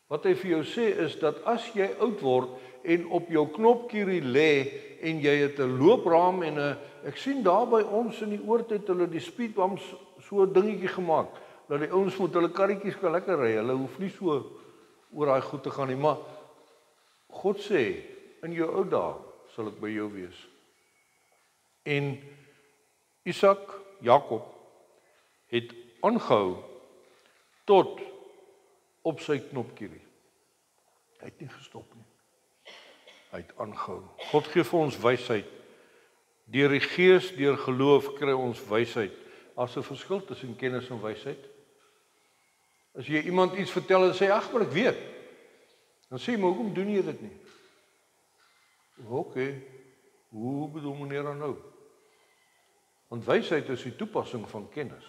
Wat hy vir jou sê is dat as jy oud word en op jou knopkierie lê en jy het 'n loopraam en ek sien daar by ons in die oord het hulle die speedbumps so 'n dingetjie gemaak dat die ouens met hulle karretjies kan lekker ry. Hulle hoef nie so oor daai goed te gaan nie, maar God sê in jou ou dae sal ek by jou wees. En Isak, Jakob het aangehou tot op sy knopkierie. Hy het nie gestop nie. Hy het aangehou. God gee vir ons wysheid. Deur die Gees, deur geloof kry ons wysheid. As 'n verskil tussen kennis en wysheid. As jy iemand iets vertel en sê, ag, maar ek weet. Dan sê jy, maar hoekom doen jy dit nie? Okay. Hoe bedoel meneer dan nou? Want wysheid is die toepassing van kennis.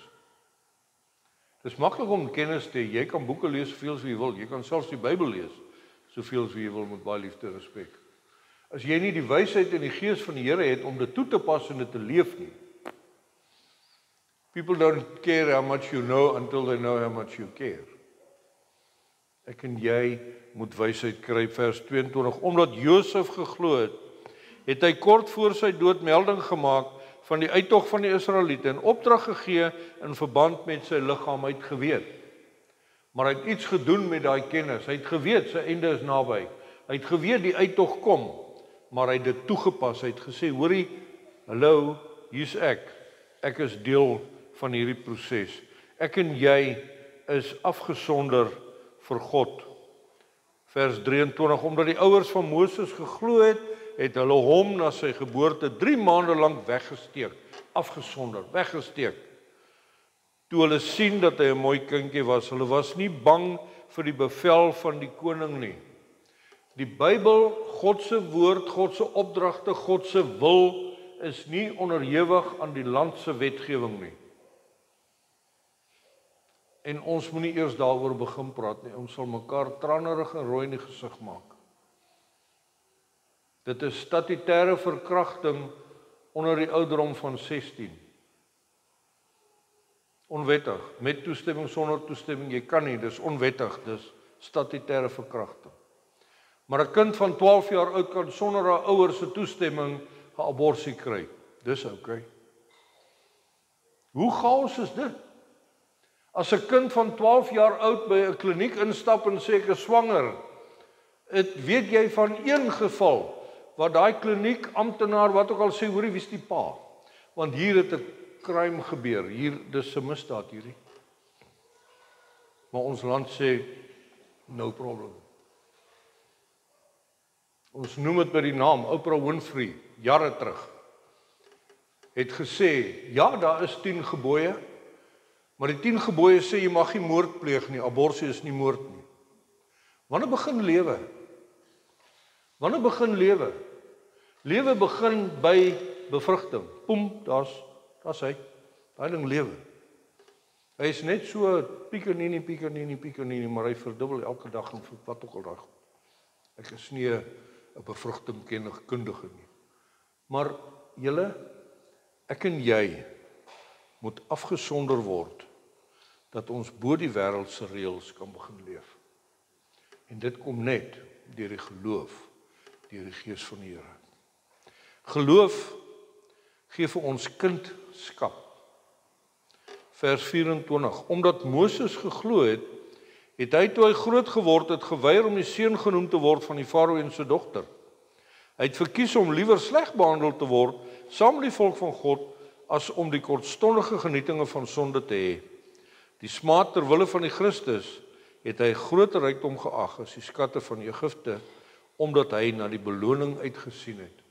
Dit is maklik om kennis te hê. Jy kan boeke lees soveel as jy wil. Jy kan selfs die Bybel lees soveel as jy wil met baie liefde en respek. As jy nie die wysheid en die Gees van die Here het om dit toe te pas en dit te leef nie, People don't care how much you know until they know how much you care. Ek en jy moet wysheid kry, vers 22. Omdat Josef geglo het, het hy kort voor sy dood melding gemaak van die uittog van die Israeliete en opdrag gegee in verband met sy liggaam. Hy het geweet. Maar hy het iets gedoen met daai kennis. Hy het geweet sy einde is naby. Hy het geweet die uittog kom, maar hy het dit toegepas. Hy het gesê, hoorie, hallo, hier's ek. Ek is deel van hierdie proses. Ek en jy is afgesonder vir God. Vers 23, omdat die ouers van Moses geglo het, het hulle hom na sy geboorte 3 maande lank weggesteek, afgesonder, weggesteek. Toe hulle sien dat hy 'n mooi kindjie was, hulle was nie bang vir die bevel van die koning nie. Die Bybel, God se woord, God se opdragte, God se wil is nie onderhewig aan die land se wetgewing nie. En ons moet nie eers daaroor begin praat nie. Ons sal mekaar tranerig en rooi in die gesig maak. Dit is statutêre verkrachting onder die ouderdom van 16. Onwettig, met toestemming, sonder toestemming, jy kan nie, dis onwettig, dis statutêre verkrachting. Maar 'n kind van 12 jaar oud kan sonder haar ouers se toestemming 'n abortus kry. Dis oukei. Hoe chaos is dit? As 'n kind van 12 jaar oud by 'n kliniek instap en sê ek is swanger, weet jy van een geval waar daai kliniek amptenaar wat ook al sê, hoorie, wie is die pa? Want hier het 'n crime gebeur, hier dis 'n misdaad hierdie. Maar ons land sê no problem. Ons noem dit by die naam Oprah Winfrey, jare terug. Het gesê, ja, daar is 10 gebooie, maar die 10 gebooie sê jy mag nie moord pleeg nie, abortus is nie moord nie. Wanneer begin lewe? Wanneer begin lewe? Lewe begin by bevrugting. Poem, daar's hy. Daai ding lewe. Hy is net so piekernie, maar hy verdubbel elke dag en wat ook al daai. Ek is nie 'n bevrugtingkundige nie. Maar julle, ek en jy moet afgesonder word dat ons bo die wêreld se reëls kan begin leef. En dit kom net deur die geloof, deur die Gees van die Here. Geloof gee vir ons kindskap. Vers 24, omdat Moses geglo het, het hy toe hy groot geword het geweier om die seun genoem te word van die Farao se dogter. Hy het verkies om liewer sleg behandel te word saam met die volk van God as om die kortstondige genietinge van sonde te hê. Die smaad ter wille van die Christus het hy groter rykdom geag as die skatte van Egipte, omdat hy na die beloning uitgesien het.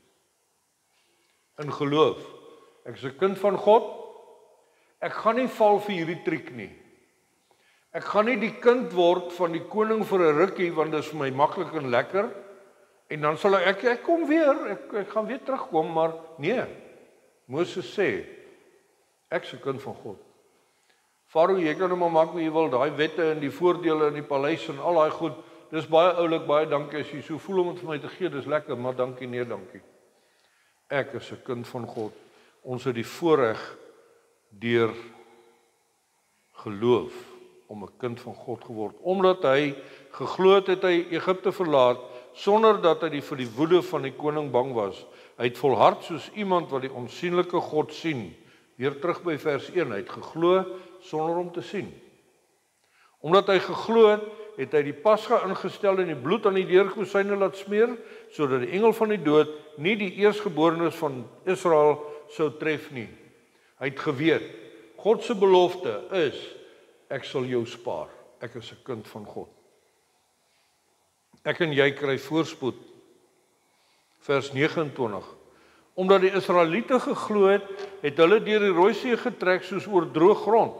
In geloof, ek is 'n kind van God, ek gaan nie val vir hierdie triek nie. Ek gaan nie die kind word van die koning vir 'n rukkie, want dit is vir my maklik en lekker, en dan sal ek kom weer, ek gaan weer terugkom, maar nee, Moses sê, ek is 'n kind van God. Farao, jy kan nou maar maak wat jy wil, daai wette en die voordele in die paleis en al daai goed, dis baie oulik, baie dankie as jy so voel om dit vir my te gee, dis lekker, maar dankie, nee dankie. Ek is 'n kind van God. Ons het die voorreg deur geloof om 'n kind van God geword. Omdat hy geglo het hy Egipte verlaat, sonder dat hy vir die woede van die koning bang was. Hy het volhard soos iemand wat die onsigbare God sien. Weer terug by vers 1, hy het geglo sonder om te sien. Omdat hy geglo het hy die Pasga ingestel en die bloed aan die deurkosyne laat smeer, sodat die engel van die dood nie die eerstgeborenes van Israel sou tref nie. Hy het geweet, God se belofte is, ek sal jou spaar. Ek is 'n kind van God. Ek en jy kry voorspoed. Vers 29. Omdat die Israeliete geglo het, het hulle deur die Rooi See getrek soos oor droë grond.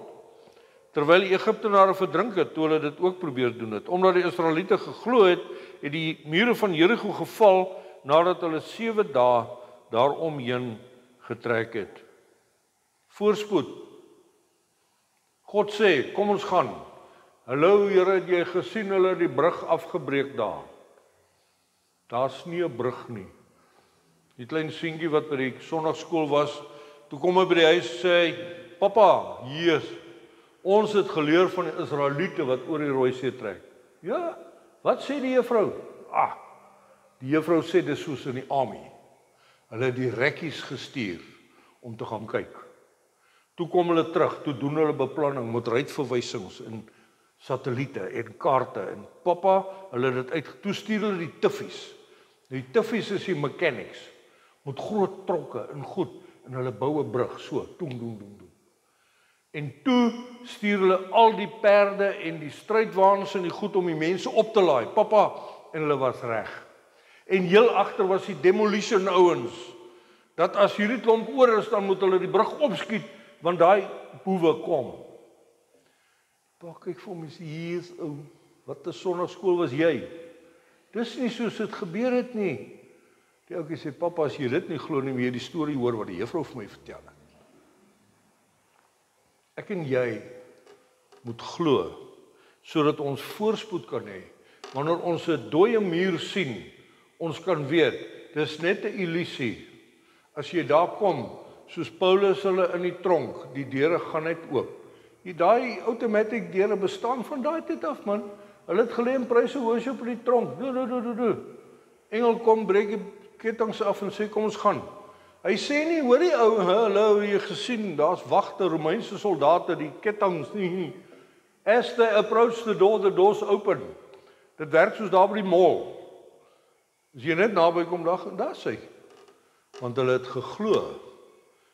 Terwyl die Egiptenare verdrink het, toe hulle dit ook probeer doen het. Omdat die Israeliete geglo het, het die mure van Jerigo geval nadat hulle 7 dae daaromheen getrek het. Voorspoed. God sê, kom ons gaan. Hallo Here, het jy gesien hulle die brug afgebreek daar? Daar's nie 'n brug nie. Die klein seentjie wat by die sonnaarskool was, toe kom hy by die huis sê hy, "Papa, Jesus, ons het geleer van die Israeliete wat oor die Rooi See trek." "Ja, wat sê die juffrou?" Die juffrou sê dis soos in die army. Hulle het die rekkies gestuur om te gaan kyk. Toe kom hulle terug, toe doen hulle beplanning met ruitverwysings en satelliete en kaarte en papa, hulle het dit uit, toe stuur hulle die tiffies. Die tiffies is die mechanics, met groot trokke en goed, en hulle bou 'n brug, so, doen. En toe stuur hulle al die perde en die strydwaans en die goed om die mense op te laai, papa, en hulle was reg. En heel agter was die demolition ouens, dat as hierdie klomp oor is, dan moet hulle die brug opskiet, want daai boewe kom. Kyk vir my, hier is ou, wat 'n sonnaarskool was jy? Dis nie soos dit gebeur het nie. Die ouetjie sê, papa, as jy dit nie glo nie, moet jy die storie hoor wat die juffrou vir my vertel het. Ek en jy moet glo, sodat ons voorspoed kan hê. Wanneer ons 'n dooie muur sien, ons kan weet, dis net 'n illusie. As jy daar kom, soos Paulus hulle in die tronk, die deure gaan net oop. Daai automatic deure bestaan van daai tyd af, man. Hulle het geleë in pryse worship in die tronk. Engel kom, breek die kettinge af en sê, kom ons gaan. Hy sê nie, hoor die ou, hallo, jy gesien, daar's wagte, Romeinse soldate, die kettinge nie. As they approach the door's open. Dit werk soos daar by die mall. As jy net naby kom, daar sê. Want hulle het geglo.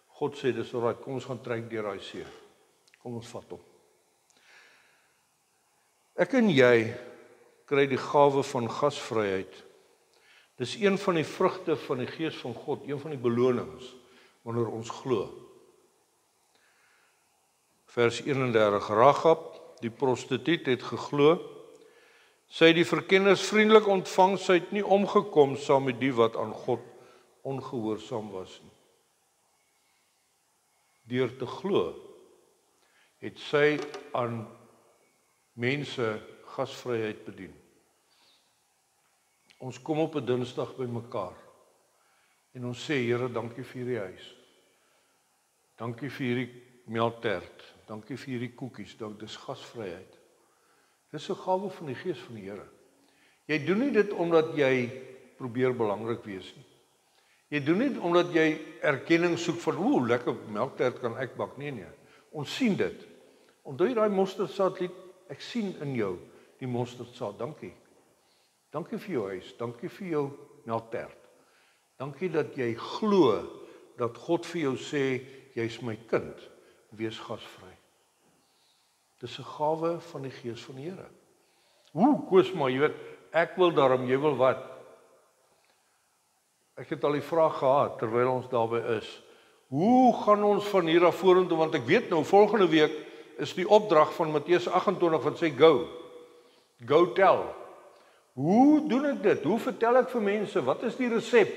God sê, dis alright, kom ons gaan trek deur daai see. Kom ons vat hom. Ek en jy kry die gawe van gasvryheid. Dis een van die vrugte van die Gees van God, een van die belonings, wanneer ons glo. Vers 31, Ragab, die prostituut, het geglo. Sy het die verkenners vriendelik ontvang, sy het nie omgekom saam met die wat aan God ongehoorsaam was nie. Deur te glo, het sy aan mense gasvryheid bedien. Ons kom op 'n Dinsdag by mekaar en ons sê, Here, dankie vir hierdie huis. Dankie vir hierdie melktert. Dankie vir hierdie koekies. Dis gasvryheid. Dis 'n gawe van die Gees van die Here. Jy doen nie dit omdat jy probeer belangrik wees nie. Jy doen nie omdat jy erkenning soek van, lekker melktert kan ek bak. Nee. Ons sien dit. Onthou jy daai mosterdsaadlied? Ek sien in jou die mosterdsaad. Dankie. Dankie vir jou huis. Dankie vir jou melktert. Dankie dat jy glo dat God vir jou sê, jy's my kind, wees gasvry. Dis 'n gawe van die Gees van die Here. Koos maar, jy weet, ek wil daarom, jy wil wat? Ek het al die vraag gehad, terwyl ons daarby is. Hoe gaan ons van hier af vorentoe, want ek weet nou, volgende week is die opdrag van Matteus 28 wat sê, go tell. Hoe doen ek dit? Hoe vertel ek vir mense? Wat is die resep?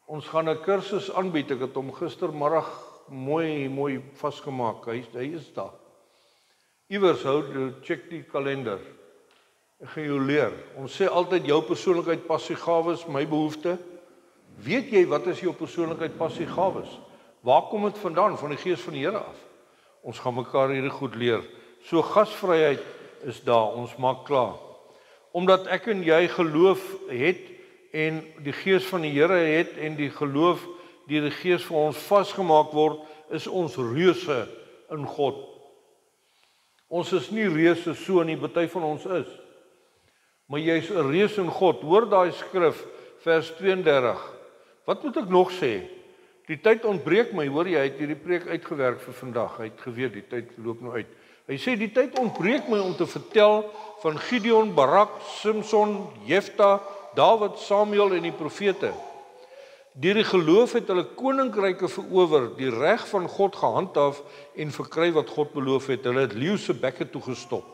Ons gaan 'n kursus aanbied, ek het hom gistermiddag mooi vasgemaak, hy is daar. Iewers check die kalender. Ek gaan jou leer. Ons sê altyd, jou persoonlikheid, passie, gawes, my behoefte. Weet jy wat is jou persoonlikheid, passie, gawes? Waar kom dit vandaan? Van die Gees van die Here af. Ons gaan mekaar hierdie goed leer. So gasvryheid is daar, ons maak klaar. Omdat ek en jy geloof het en die Gees van die Here het en die geloof deur die Gees vir ons vasgemaak word, is ons reuse in God. Ons is nie reuse so nie, party van ons is. Maar jy's 'n reus in God. Hoor daai skrif, vers 32. Wat moet ek nog sê? Die tyd ontbreek my, hoor jy, hy het hierdie preek uitgewerk vir vandag. Hy het geweet die tyd loop nou uit. Hy sê die tyd ontbreek my om te vertel van Gideon, Barak, Samson, Jefta, Dawid, Samuel en die profete. Deur die geloof het hulle koninkryke verower, die reg van God gehandhaaf en verkry wat God beloof het. Hulle het leeu se bekke toegestop.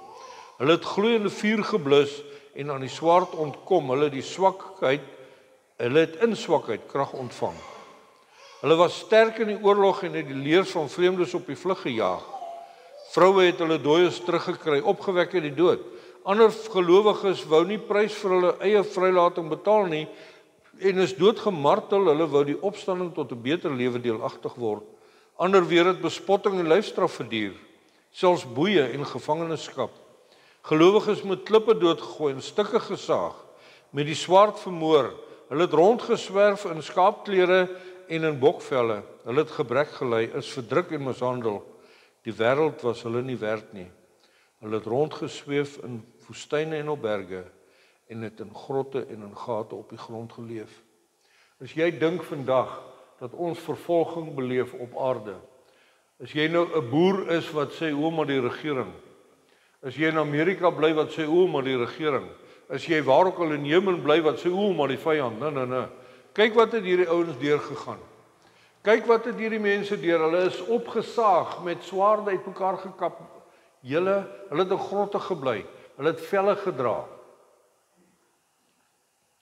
Hulle het gloeiende vuur geblus en aan die swaard ontkom. Hulle het in swakheid krag ontvang. Hulle was sterk in die oorlog en het die leers van vreemdes op die vlug gejaag. Vroue het hulle dooies teruggekry, opgewek uit die dood. Ander gelowiges wou nie prys vir hulle eie vrylating betaal nie en is doodgemartel. Hulle wou die opstanding tot 'n beter lewe deelagtig word. Ander weer het bespotting en lyfstraf verduur, selfs boeie en gevangenskap. Gelowiges met klippe doodgegooi en stukke gesaag, met die swaard vermoor. Hulle het rondgeswerf in skaapklere en in bokvelle. Hulle het gebrek gelei, is verdruk en mishandel. Die wêreld was hulle nie werd nie. Hulle het rondgesweef in woestyne en op berge, en het in grotte en in gate op die grond geleef. As jy dink vandag dat ons vervolging beleef op aarde, as jy nou 'n boer is wat sê o, maar die regering, as jy in Amerika bly wat sê o, maar die regering, as jy waar ook al in Jemen bly wat sê o, maar die vyand, nee. Kyk wat het hierdie ouens deurgegaan. Kyk wat het hierdie mense deur, hulle is opgesaag met swaarde uit mekaar gekap. Hulle het in grotte gebly, hulle het velle gedra.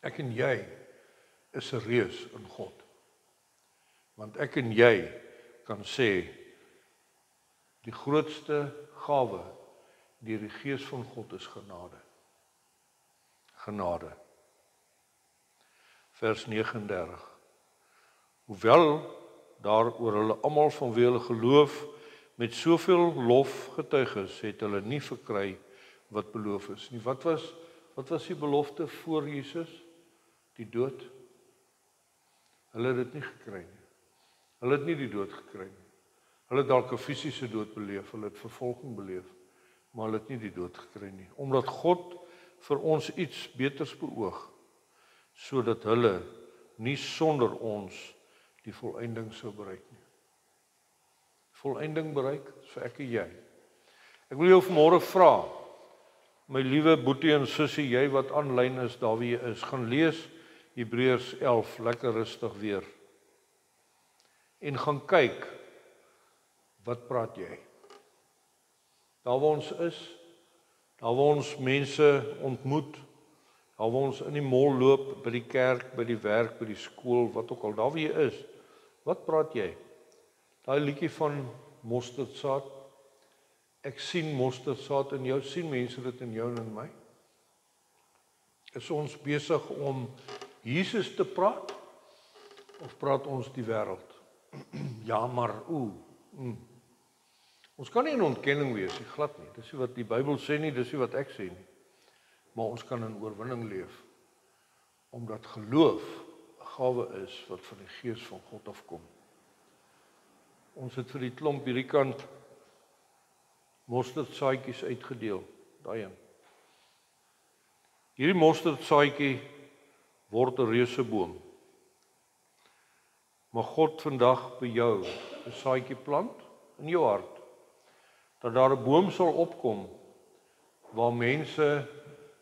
Ek en jy is 'n reus in God. Want ek en jy kan sê, die grootste gawe deur die Gees van God is genade. Genade. Vers 39. Hoewel daar oor hulle almal vanweë hulle geloof met soveel lof getuig is, het hulle nie verkry wat beloof is nie. Wat was die belofte voor Jesus? Die dood. Hulle het dit nie gekry nie. Hulle het nie die dood gekry nie. Hulle het dalk 'n fisiese dood beleef, hulle het vervolging beleef, maar hulle het nie die dood gekry nie. Omdat God vir ons iets beters beoog, sodat hulle nie sonder ons die volëinding sou bereik nie. Volëinding bereik is vir ek en jy. Ek wil jou vanmôre vra, my liewe boetie en sussie, jy wat aanlyn is, daar wie jy is, gaan lees Hebreërs 11, lekker rustig weer. En gaan kyk, wat praat jy? Daar waar ons is, daar waar ons mense ontmoet, daar waar ons in die mall loop, by die kerk, by die werk, by die skool, wat ook al, daar waar jy is, wat praat jy? Daai liedjie van mosterdsaad, ek sien mosterdsaad in jou, sien mense dit in jou en in my? Is ons besig om Jesus te praat, of praat ons die wêreld? Ja, maar Ons kan nie in ontkenning wees, glad nie. Dis nie wat die Bybel sê nie, dis nie wat ek sê nie. Maar ons kan in oorwinning leef, omdat geloof 'n gawe is wat van die Gees van God afkom. Ons het vir die klomp hierdie kant mosterdsaadjies uitgedeel, daai een. Hierdie mosterdsaadjie word 'n reuseboom. Maar God vandag by jou 'n saadjie plant in jou hart, dat daar 'n boom sal opkom waar mense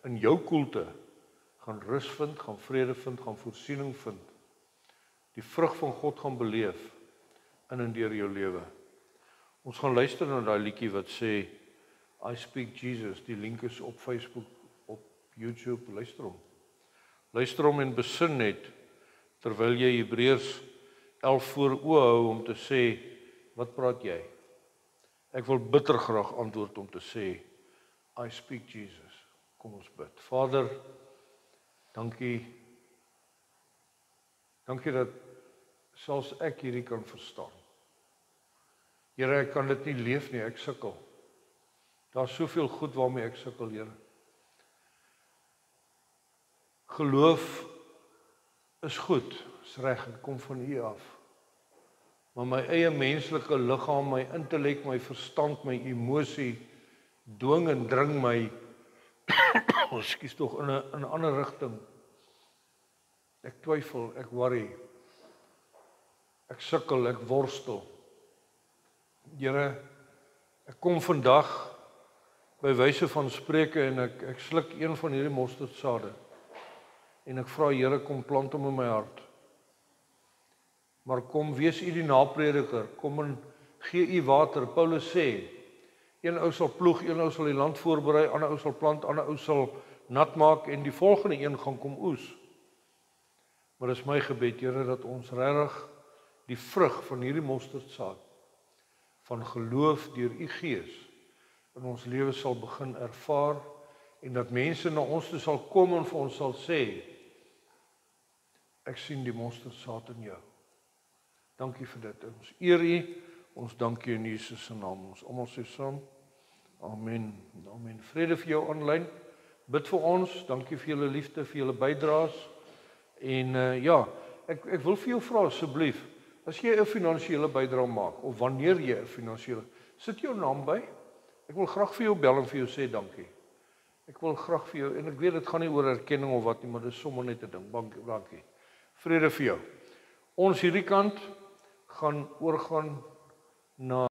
in jou koelte gaan rus vind, gaan vrede vind, gaan voorsiening vind. Die vrug van God gaan beleef in en deur jou lewe. Ons gaan luister na daai liedjie wat sê I Speak Jesus. Die link is op Facebook, op YouTube. Luister hom en besin net terwyl jy Hebreërs 11 voor oë hou om te sê, wat praat jy? Ek wil bitter graag antwoord om te sê, I speak Jesus. Kom ons bid. Vader, dankie dat selfs ek hierdie kan verstaan. Here, ek kan dit nie leef nie, ek sukkel. Daar's soveel goed waarmee ek sukkel, Here. Geloof is goed, is reg, dit kom van U af. Maar my eie menslike liggaam, my intellek, my verstand, my emosie dwing en dring my ekskuus tog in 'n ander rigting. Ek twyfel, ek worry. Ek sukkel, ek worstel. Here, ek kom vandag by wyse van spreuke en ek sluk een van hierdie mosterdsade. En ek vra Here, kom plant hom in my hart. Maar kom wees U die naprediker, kom en gee U water. Paulus sê, een ou sal ploeg, een ou sal die land voorberei, ander ou sal plant, ander ou sal nat maak en die volgende een gaan kom oes. Maar dis my gebed, Here, dat ons regtig die vrug van hierdie mosterdsaad van geloof deur U Gees in ons lewe sal begin ervaar en dat mense na ons toe sal kom en vir ons sal sê, ek sien die mosterdsaad in jou. Dankie vir dit. Ons eer U, Ons dank U in Jesus se naam. Ons almal sê saam. Amen. Amen. Vrede vir jou aanlyn. Bid vir ons. Dankie vir julle liefde, vir julle bydraes. En ja, ek wil vir jou vra asseblief, as jy 'n finansiële bydrae maak of wanneer jy 'n finansiële, sit jou naam by. Ek wil graag vir jou bel en vir jou sê dankie. Ek wil graag vir jou, en ek weet dit gaan nie oor erkenning of wat nie, maar dit is sommer net 'n ding. Dankie. Vrede vir jou. Ons hierdie kant gaan oorgaan na